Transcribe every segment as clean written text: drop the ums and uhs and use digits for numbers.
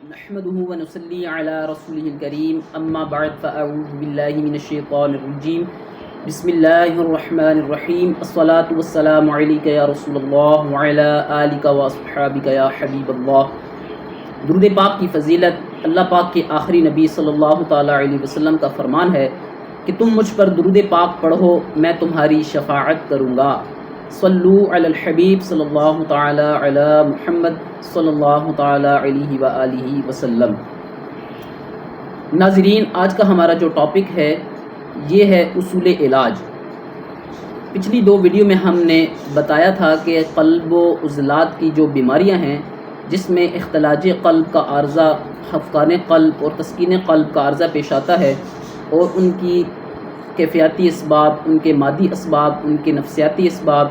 نحمده ونصلي على رسوله الكريم اما بعد فاعوذ بالله من الشيطان الرجيم بسم الله الرحمن الرحيم الصلاة والسلام عليك يا رسول الله وعلى آلك واصحابك يا حبيب الله۔ درود پاک کی فضیلت اللہ پاک کے آخری نبی صلی اللہ تعالیٰ علیہ وسلم کا فرمان ہے کہ تم مجھ پر درود پاک پڑھو میں تمہاری شفاعت کروں گا۔ صلو علی الحبیب صلی اللہ تعالی علی محمد صلی اللہ تعالی علیہ وآلہ وسلم۔ ناظرین، آج کا ہمارا جو ٹاپک ہے یہ ہے اصول علاج۔ پچھلی دو ویڈیو میں ہم نے بتایا تھا کہ قلب و عضلات کی جو بیماریاں ہیں جس میں اختلاج قلب کا عارضہ، خفقان قلب اور تسکین قلب کا عارضہ پیش آتا ہے، اور ان کی کیفیاتی اسباب، ان کے مادی اسباب، ان کے نفسیاتی اسباب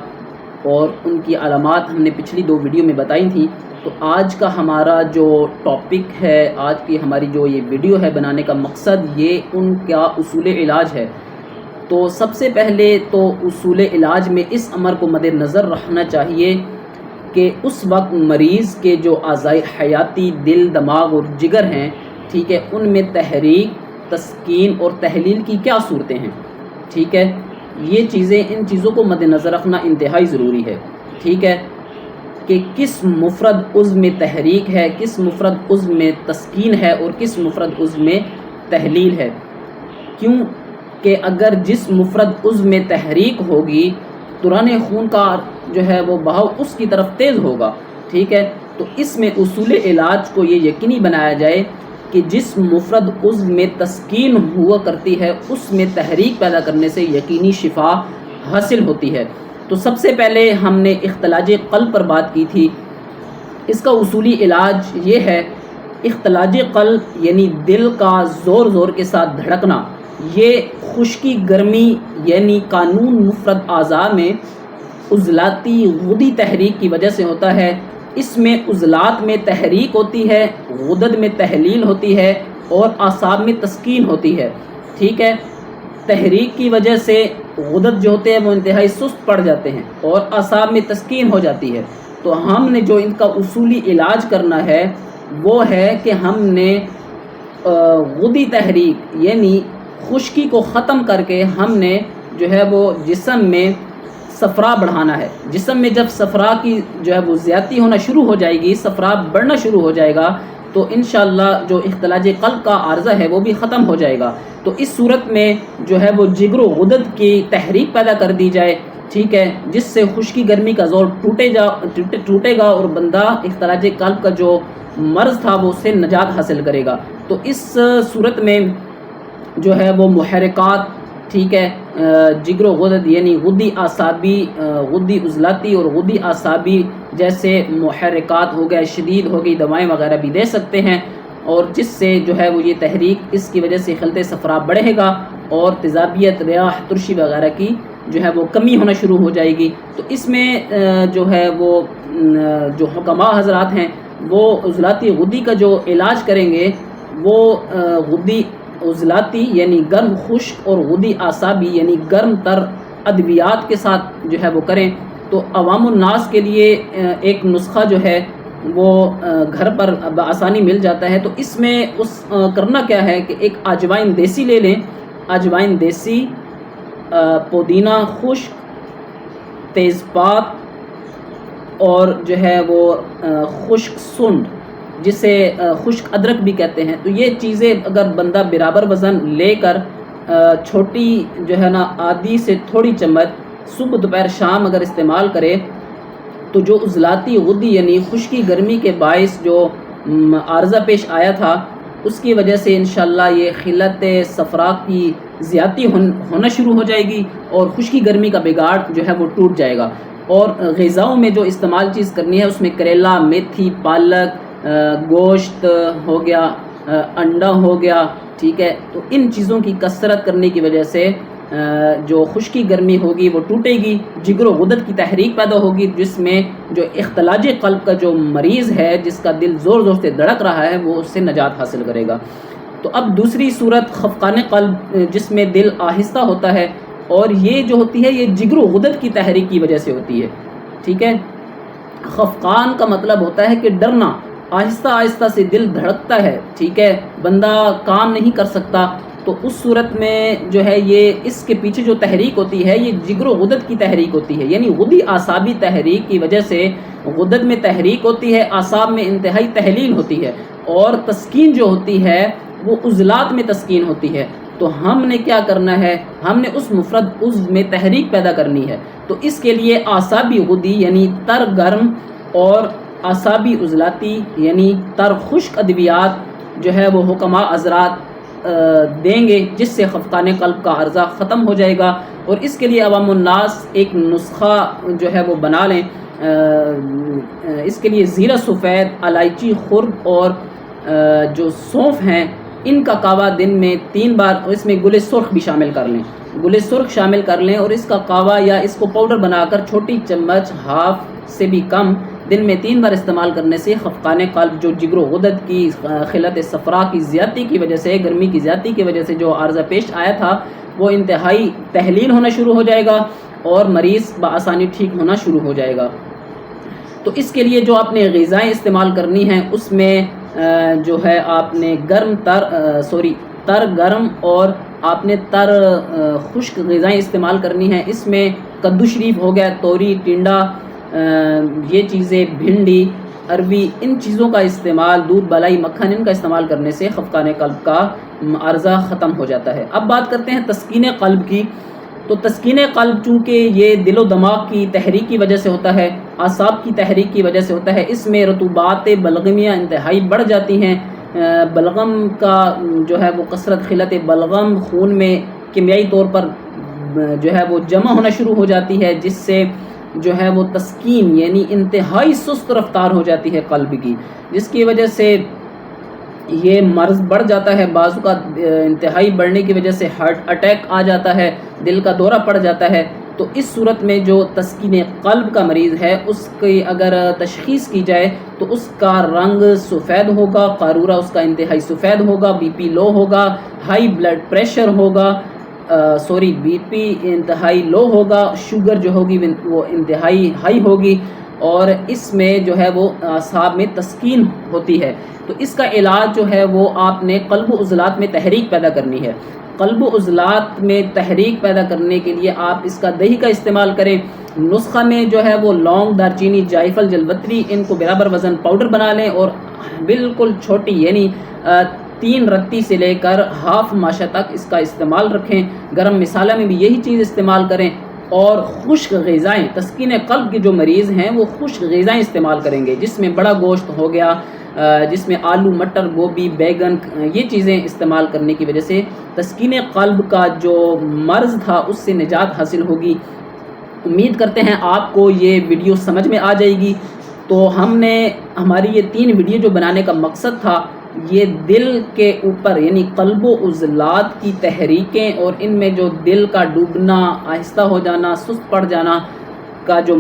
اور ان کی علامات ہم نے پچھلی دو ویڈیو میں بتائی تھیں۔ تو آج کا ہمارا جو ٹاپک ہے، آج کی ہماری جو یہ ویڈیو ہے بنانے کا مقصد یہ ان کا اصول علاج ہے۔ تو سب سے پہلے تو اصول علاج میں اس امر کو مد نظر رکھنا چاہیے کہ اس وقت مریض کے جو اعضاء حیاتی دل، دماغ اور جگر ہیں، ٹھیک ہے، ان میں تحریک، تسکین اور تحلیل کی کیا صورتیں ہیں، ٹھیک ہے، یہ چیزیں، ان چیزوں کو مد نظر رکھنا انتہائی ضروری ہے، ٹھیک ہے، کہ کس مفرد عضو میں تحریک ہے، کس مفرد عضو میں تسکین ہے اور کس مفرد عضو میں تحلیل ہے۔ کیوں کہ اگر جس مفرد عضو میں تحریک ہوگی دوران خون کا جو ہے وہ بہاؤ اس کی طرف تیز ہوگا، ٹھیک ہے، تو اس میں اصول علاج کو یہ یقینی بنایا جائے کہ جس مفرد عضو میں تسکین ہوا کرتی ہے اس میں تحریک پیدا کرنے سے یقینی شفا حاصل ہوتی ہے۔ تو سب سے پہلے ہم نے اختلاج قلب پر بات کی تھی۔ اس کا اصولی علاج یہ ہے، اختلاج قلب یعنی دل کا زور زور کے ساتھ دھڑکنا، یہ خشکی گرمی یعنی قانون مفرد اعضاء میں عضلاتی غدی تحریک کی وجہ سے ہوتا ہے۔ اس میں عضلات میں تحریک ہوتی ہے، غدد میں تحلیل ہوتی ہے اور اعصاب میں تسکین ہوتی ہے، ٹھیک ہے۔ تحریک کی وجہ سے غدد جو ہوتے ہیں وہ انتہائی سست پڑ جاتے ہیں اور اعصاب میں تسکین ہو جاتی ہے۔ تو ہم نے جو ان کا اصولی علاج کرنا ہے وہ ہے کہ ہم نے غدی تحریک یعنی خشکی کو ختم کر کے ہم نے جو ہے وہ جسم میں صفرا بڑھانا ہے۔ جسم میں جب صفرا کی جو ہے وہ زیادتی ہونا شروع ہو جائے گی، صفرا بڑھنا شروع ہو جائے گا، تو انشاءاللہ جو اختلاج قلب کا عارضہ ہے وہ بھی ختم ہو جائے گا۔ تو اس صورت میں جو ہے وہ جگر و غدد کی تحریک پیدا کر دی جائے، ٹھیک ہے، جس سے خشکی گرمی کا زور ٹوٹے گا اور بندہ اختلاج قلب کا جو مرض تھا وہ اس سے نجات حاصل کرے گا۔ تو اس صورت میں جو ہے وہ محرکات، ٹھیک ہے، جگر و غدد یعنی غدی اعصابی، غدی عضلاتی اور غدی اعصابی جیسے محرکات ہو گئے، شدید ہو گئی، دوائیں وغیرہ بھی دے سکتے ہیں، اور جس سے جو ہے وہ یہ تحریک، اس کی وجہ سے خلط صفرا بڑھے گا اور تیزابیت، ریاح، ترشی وغیرہ کی جو ہے وہ کمی ہونا شروع ہو جائے گی۔ تو اس میں جو ہے وہ جو حکماء حضرات ہیں وہ عضلاتی غدی کا جو علاج کریں گے وہ غدی عضلاتی یعنی گرم خشک اور غدی اعصابی یعنی گرم تر ادویات کے ساتھ جو ہے وہ کریں۔ تو عوام الناس کے لیے ایک نسخہ جو ہے وہ گھر پر بآسانی مل جاتا ہے۔ تو اس میں کرنا کیا ہے کہ ایک اجوائن دیسی لے لیں، اجوائن دیسی، پودینہ خشک، تیز پات اور جو ہے وہ خشک سنڈ جسے خشک ادرک بھی کہتے ہیں۔ تو یہ چیزیں اگر بندہ برابر وزن لے کر چھوٹی جو ہے نا آدھی سے تھوڑی چمچ صبح دوپہر شام اگر استعمال کرے تو جو عضلاتی غدی یعنی خشکی گرمی کے باعث جو عارضہ پیش آیا تھا اس کی وجہ سے انشاءاللہ یہ خلت صفرا کی زیادتی ہونا شروع ہو جائے گی اور خشکی گرمی کا بگاڑ جو ہے وہ ٹوٹ جائے گا۔ اور غذاؤں میں جو استعمال چیز کرنی ہے اس میں کریلا، میتھی، پالک، گوشت ہو گیا، انڈا ہو گیا، ٹھیک ہے، تو ان چیزوں کی کثرت کرنے کی وجہ سے جو خشکی گرمی ہوگی وہ ٹوٹے گی، جگر و غدد کی تحریک پیدا ہوگی، جس میں جو اختلاج قلب کا جو مریض ہے جس کا دل زور زور سے دھڑک رہا ہے وہ اس سے نجات حاصل کرے گا۔ تو اب دوسری صورت خفقان قلب جس میں دل آہستہ ہوتا ہے، اور یہ جو ہوتی ہے یہ جگر و غدد کی تحریک کی وجہ سے ہوتی ہے، ٹھیک ہے۔ خفقان کا مطلب ہوتا ہے کہ ڈرنا، آہستہ آہستہ سے دل دھڑکتا ہے، ٹھیک ہے، بندہ کام نہیں کر سکتا، تو اس صورت میں جو ہے یہ اس کے پیچھے جو تحریک ہوتی ہے یہ جگر و غدد کی تحریک ہوتی ہے، یعنی غدی اعصابی تحریک کی وجہ سے غدد میں تحریک ہوتی ہے، اعصاب میں انتہائی تحلیل ہوتی ہے، اور تسکین جو ہوتی ہے وہ عضلات میں تسکین ہوتی ہے۔ تو ہم نے کیا کرنا ہے، ہم نے اس مفرد عضو میں تحریک پیدا کرنی ہے، تو اس کے لیے اعصابی غدی یعنی تر گرم اور اعصابی عضلاتی یعنی تر خشک ادویات جو ہے وہ حکماء حضرات دیں گے، جس سے خفقان قلب کا عرضہ ختم ہو جائے گا۔ اور اس کے لیے عوام الناس ایک نسخہ جو ہے وہ بنا لیں، اس کے لیے زیرہ سفید، الائچی خرد اور جو سونف ہیں ان کا کعوہ دن میں 3 بار، اور اس میں گل سرخ بھی شامل کر لیں، گل سرخ شامل کر لیں، اور اس کا کعوہ یا اس کو پاؤڈر بنا کر چھوٹی چمچ ہاف سے بھی کم دن میں 3 بار استعمال کرنے سے خفقان قلب جو جگر و غدد کی خلت صفرا کی زیادتی کی وجہ سے، گرمی کی زیادتی کی وجہ سے جو عارضہ پیش آیا تھا وہ انتہائی تحلیل ہونا شروع ہو جائے گا اور مریض بآسانی ٹھیک ہونا شروع ہو جائے گا۔ تو اس کے لیے جو آپ نے غذائیں استعمال کرنی ہیں اس میں جو ہے آپ نے تر گرم اور آپ نے تر خشک غذائیں استعمال کرنی ہیں۔ اس میں کدو شریف ہو گیا، توری، ٹنڈا، یہ چیزیں، بھنڈی، اروی، ان چیزوں کا استعمال، دودھ بالائی، مکھن، ان کا استعمال کرنے سے خفقان قلب کا عرضہ ختم ہو جاتا ہے۔ اب بات کرتے ہیں تسکین قلب کی۔ تو تسکین قلب چونکہ یہ دل و دماغ کی تحریک کی وجہ سے ہوتا ہے، اعصاب کی تحریک کی وجہ سے ہوتا ہے، اس میں رطوبات بلغمیہ انتہائی بڑھ جاتی ہیں، بلغم کا جو ہے وہ کثرت خلت بلغم خون میں کیمیائی طور پر جو ہے وہ جمع ہونا شروع ہو جاتی ہے، جس سے جو ہے وہ تسکین یعنی انتہائی سست رفتار ہو جاتی ہے قلب کی، جس کی وجہ سے یہ مرض بڑھ جاتا ہے، بعض اوقات انتہائی بڑھنے کی وجہ سے ہارٹ اٹیک آ جاتا ہے، دل کا دورہ پڑ جاتا ہے۔ تو اس صورت میں جو تسکین قلب کا مریض ہے اس کی اگر تشخیص کی جائے تو اس کا رنگ سفید ہوگا، قارورہ اس کا انتہائی سفید ہوگا، بی پی لو ہوگا، ہائی بلڈ پریشر ہوگا، بی پی انتہائی لو ہوگا، شوگر جو ہوگی وہ انتہائی ہائی ہوگی، اور اس میں جو ہے وہ اعصاب میں تسکین ہوتی ہے۔ تو اس کا علاج جو ہے وہ آپ نے قلب و عضلات میں تحریک پیدا کرنی ہے۔ قلب و عضلات میں تحریک پیدا کرنے کے لیے آپ اس کا دہی کا استعمال کریں۔ نسخہ میں جو ہے وہ لونگ، دارچینی، جائفل، جلوتری، ان کو برابر وزن پاؤڈر بنا لیں اور بالکل چھوٹی یعنی 3 رتی سے لے کر ہاف ماشا تک اس کا استعمال رکھیں۔ گرم مسالہ میں بھی یہی چیز استعمال کریں، اور خشک غذائیں، تسکین قلب کے جو مریض ہیں وہ خشک غذائیں استعمال کریں گے، جس میں بڑا گوشت ہو گیا، جس میں آلو، مٹر، گوبھی، بیگن، یہ چیزیں استعمال کرنے کی وجہ سے تسکین قلب کا جو مرض تھا اس سے نجات حاصل ہوگی۔ امید کرتے ہیں آپ کو یہ ویڈیو سمجھ میں آ جائے گی۔ تو ہماری یہ 3 ویڈیو جو بنانے کا مقصد تھا، یہ دل کے اوپر یعنی قلب و عضلات کی تحریکیں اور ان میں جو دل کا ڈوبنا، آہستہ ہو جانا، سست پڑ جانا کا جو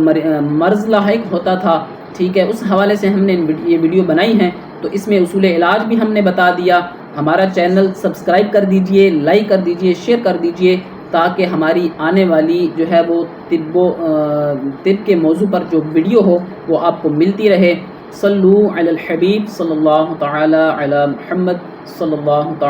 مرض لاحق ہوتا تھا، ٹھیک ہے، اس حوالے سے ہم نے یہ ویڈیو بنائی ہیں۔ تو اس میں اصول علاج بھی ہم نے بتا دیا۔ ہمارا چینل سبسکرائب کر دیجئے، لائک کر دیجئے، شیئر کر دیجئے، تاکہ ہماری آنے والی جو ہے وہ طب کے موضوع پر جو ویڈیو ہو وہ آپ کو ملتی رہے۔ صلو علی الحبیب صلی اللہ تعالی علی محمد صلی اللہ تعالی